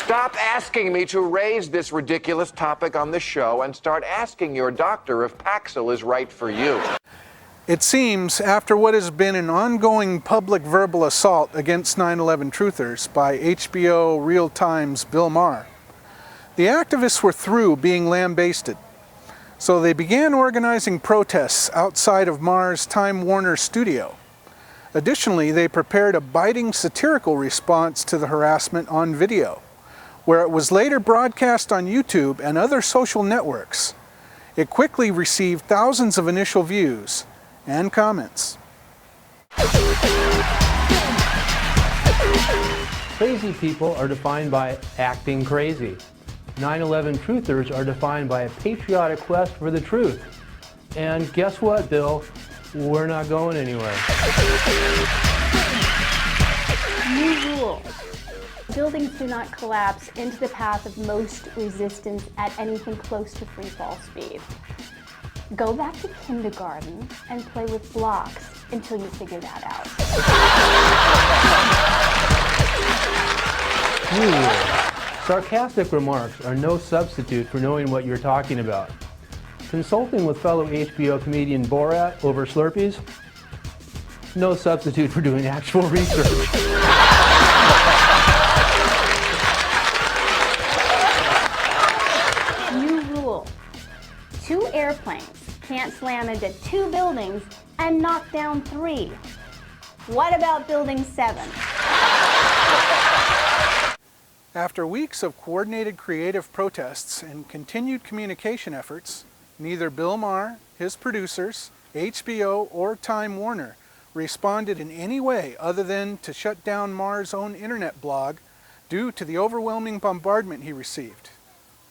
Stop asking me to raise this ridiculous topic on the show and start asking your doctor if Paxil is right for you. It seems, after what has been an ongoing public verbal assault against 9/11 truthers by HBO Real Time's Bill Maher, the activists were through being lambasted. So they began organizing protests outside of Maher's Time Warner studio. Additionally, they prepared a biting satirical response to the harassment on video, where it was later broadcast on YouTube and other social networks. It quickly received thousands of initial views and comments. Crazy people are defined by acting crazy. 9/11 truthers are defined by a patriotic quest for the truth. And guess what, Bill? We're not going anywhere. New rule. Buildings do not collapse into the path of most resistance at anything close to free fall speed. Go back to kindergarten and play with blocks until you figure that out. Sarcastic remarks are no substitute for knowing what you're talking about. Consulting with fellow HBO comedian Borat over Slurpees? No substitute for doing actual research. New rule. 2 airplanes can't slam into 2 buildings and knock down 3. What about Building 7? After weeks of coordinated creative protests and continued communication efforts, neither Bill Maher, his producers, HBO, or Time Warner responded in any way other than to shut down Maher's own internet blog due to the overwhelming bombardment he received.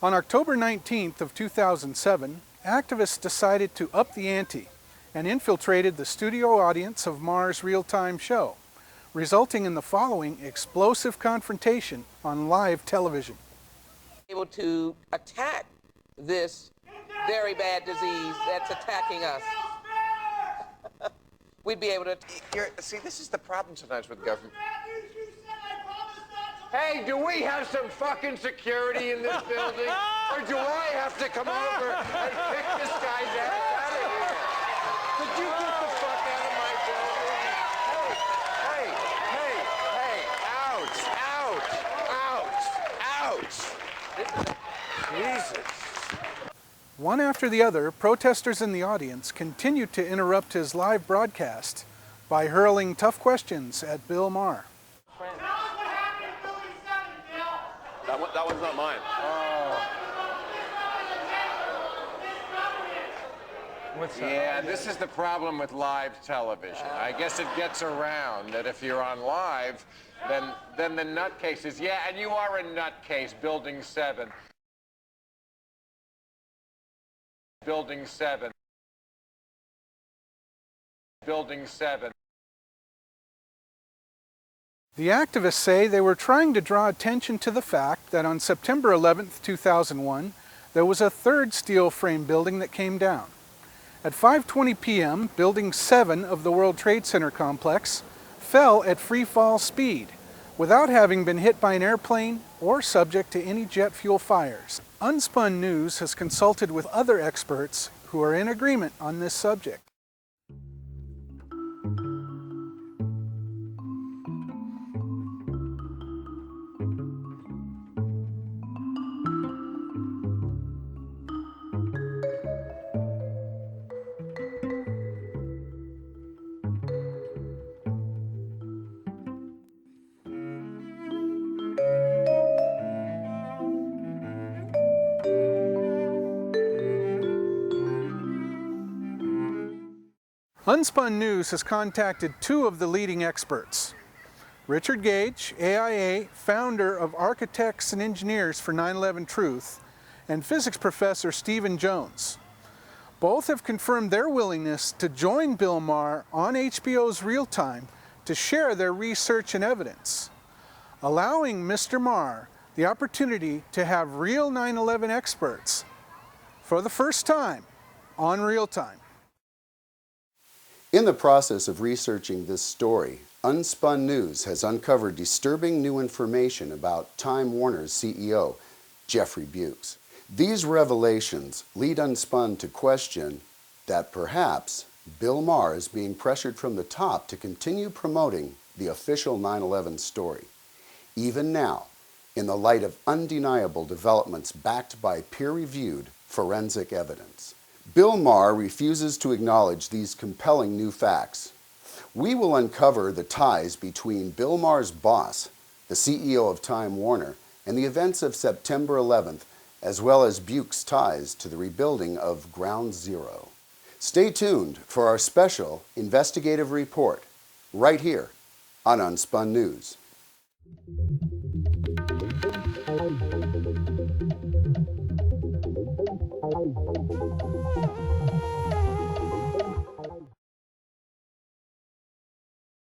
On October 19th of 2007, activists decided to up the ante and infiltrated the studio audience of Maher's real-time show, resulting in the following explosive confrontation on live television. Able to attack this very bad disease that's attacking us. We'd be able to... See, this is the problem sometimes with government. Hey, do we have some fucking security in this building? Or do I have to come over and pick this guy's ass out of here? Could you get the fuck out of my building? Hey, ouch. Jesus. One after the other, protesters in the audience continued to interrupt his live broadcast by hurling tough questions at Bill Maher. That one's not mine. Yeah, this is the problem with live television. I guess it gets around that if you're on live, then the nutcase is, yeah, and you are a nutcase, Building 7. Building 7. Building 7. The activists say they were trying to draw attention to the fact that on September 11th, 2001, there was a third steel frame building that came down. At 5:20 p.m., Building 7 of the World Trade Center complex fell at free fall speed without having been hit by an airplane or subject to any jet fuel fires. UnSpun Newz has consulted with other experts who are in agreement on this subject. UnSpun Newz has contacted 2 of the leading experts. Richard Gage, AIA, founder of Architects and Engineers for 9/11 Truth, and physics professor Stephen Jones. Both have confirmed their willingness to join Bill Maher on HBO's Real Time to share their research and evidence, allowing Mr. Maher the opportunity to have real 9/11 experts for the first time on Real Time. In the process of researching this story, UnSpun Newz has uncovered disturbing new information about Time Warner's CEO, Jeffrey Bukes. These revelations lead UnSpun to question that perhaps Bill Maher is being pressured from the top to continue promoting the official 9/11 story. Even now, in the light of undeniable developments backed by peer-reviewed forensic evidence. Bill Maher refuses to acknowledge these compelling new facts. We will uncover the ties between Bill Maher's boss, the CEO of Time Warner, and the events of September 11th, as well as Bukes' ties to the rebuilding of Ground Zero. Stay tuned for our special investigative report, right here on UnSpun Newz.